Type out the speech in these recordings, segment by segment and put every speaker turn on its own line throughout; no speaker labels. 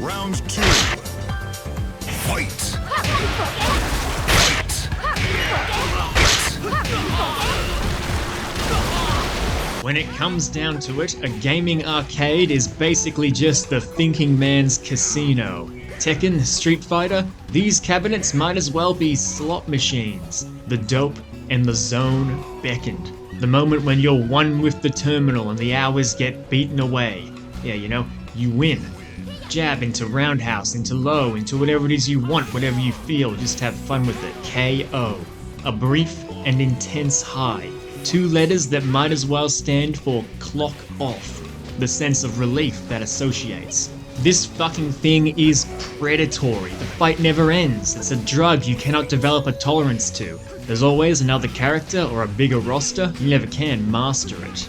Round 2. Fight!
When it comes down to it, a gaming arcade is basically just the thinking man's casino. Tekken, Street Fighter, these cabinets might as well be slot machines. The dope and the zone beckoned. The moment when you're one with the terminal and the hours get beaten away. Yeah, you know, you win. Jab into roundhouse, into low, into whatever it is you want, whatever you feel, just have fun with it. KO. A brief and intense high. 2 letters that might as well stand for clock off. The sense of relief that associates. This fucking thing is predatory. The fight never ends. It's a drug you cannot develop a tolerance to. There's always another character or a bigger roster. You never can master it.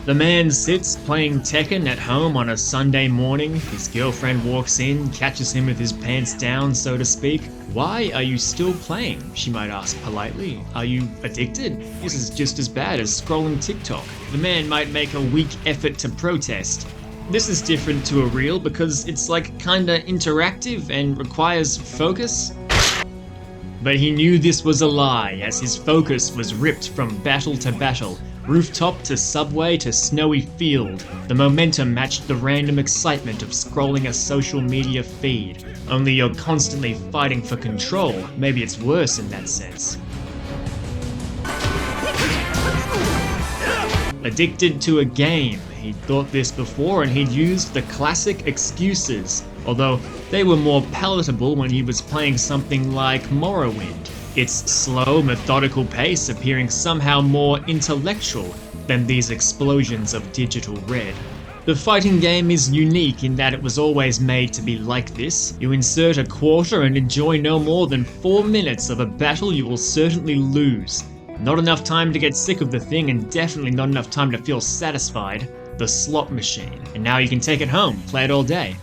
The man sits playing Tekken at home on a Sunday morning. His girlfriend walks in, catches him with his pants down, so to speak. Why are you still playing? She might ask politely. Are you addicted? This is just as bad as scrolling TikTok. The man might make a weak effort to protest. This is different to a reel because it's like kinda interactive and requires focus. But he knew this was a lie as his focus was ripped from battle to battle. Rooftop to subway to snowy field, the momentum matched the random excitement of scrolling a social media feed. Only you're constantly fighting for control. Maybe it's worse in that sense. Addicted to a game. He'd thought this before and he'd used the classic excuses, although they were more palatable when he was playing something like Morrowind. Its slow, methodical pace appearing somehow more intellectual than these explosions of digital red. The fighting game is unique in that it was always made to be like this. You insert a quarter and enjoy no more than 4 minutes of a battle you will certainly lose. Not enough time to get sick of the thing and definitely not enough time to feel satisfied. The slot machine. And now you can take it home, play it all day.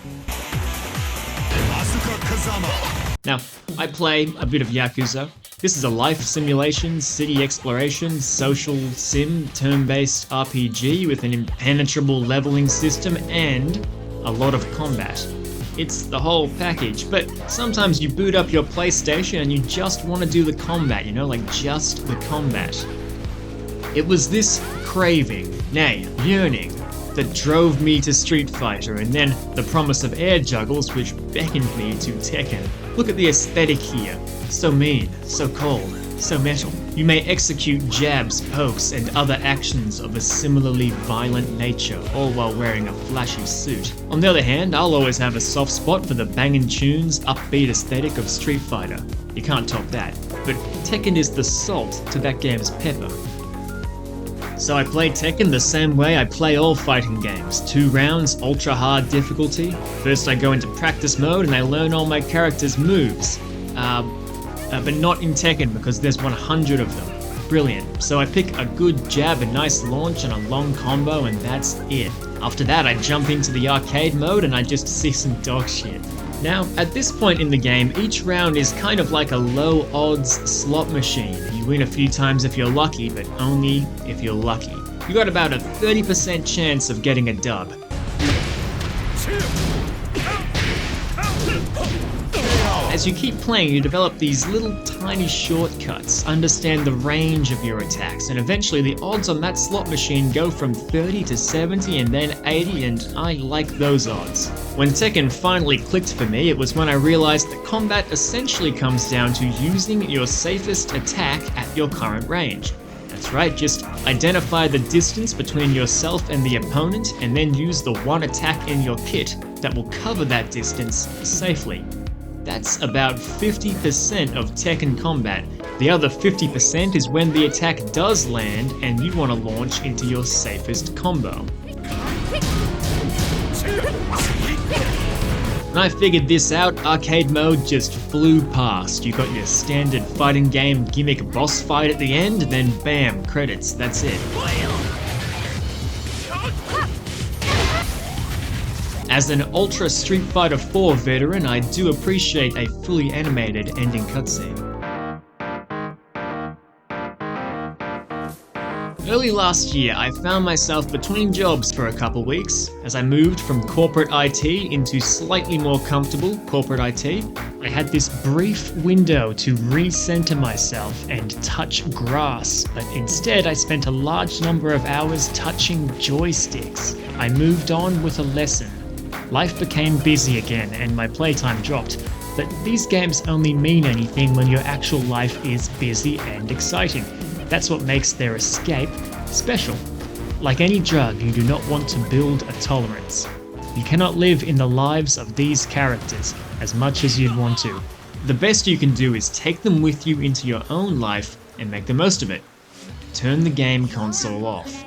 Now, I play a bit of Yakuza. This is a life simulation, city exploration, social sim, turn-based RPG with an impenetrable leveling system and a lot of combat. It's the whole package, but sometimes you boot up your PlayStation and you just want to do the combat, you know, like just the combat. It was this craving, nay, yearning, that drove me to Street Fighter, and then the promise of air juggles which beckoned me to Tekken. Look at the aesthetic here. So mean, so cold, so metal. You may execute jabs, pokes, and other actions of a similarly violent nature, all while wearing a flashy suit. On the other hand, I'll always have a soft spot for the bangin' tunes, upbeat aesthetic of Street Fighter. You can't top that. But Tekken is the salt to that game's pepper. So I play Tekken the same way I play all fighting games. 2 rounds, ultra hard difficulty. First I go into practice mode and I learn all my characters' moves. But not in Tekken because there's 100 of them. Brilliant. So I pick a good jab, a nice launch, and a long combo, and that's it. After that I jump into the arcade mode and I just see some dog shit. Now, at this point in the game, each round is kind of like a low odds slot machine. You win a few times if you're lucky, but only if you're lucky. You got about a 30% chance of getting a dub. As you keep playing, you develop these little tiny shortcuts, understand the range of your attacks, and eventually the odds on that slot machine go from 30 to 70 and then 80, and I like those odds. When Tekken finally clicked for me, it was when I realized that combat essentially comes down to using your safest attack at your current range. That's right, just identify the distance between yourself and the opponent, and then use the one attack in your kit that will cover that distance safely. That's about 50% of Tekken combat. The other 50% is when the attack does land and you want to launch into your safest combo. When I figured this out, arcade mode just flew past. You got your standard fighting game gimmick boss fight at the end, then bam, credits, that's it. As an Ultra Street Fighter 4 veteran, I do appreciate a fully animated ending cutscene. Early last year, I found myself between jobs for a couple weeks as I moved from corporate IT into slightly more comfortable corporate IT. I had this brief window to recenter myself and touch grass, but instead I spent a large number of hours touching joysticks. I moved on with a lesson. Life became busy again and my playtime dropped, but these games only mean anything when your actual life is busy and exciting. That's what makes their escape special. Like any drug, you do not want to build a tolerance. You cannot live in the lives of these characters as much as you'd want to. The best you can do is take them with you into your own life and make the most of it. Turn the game console off.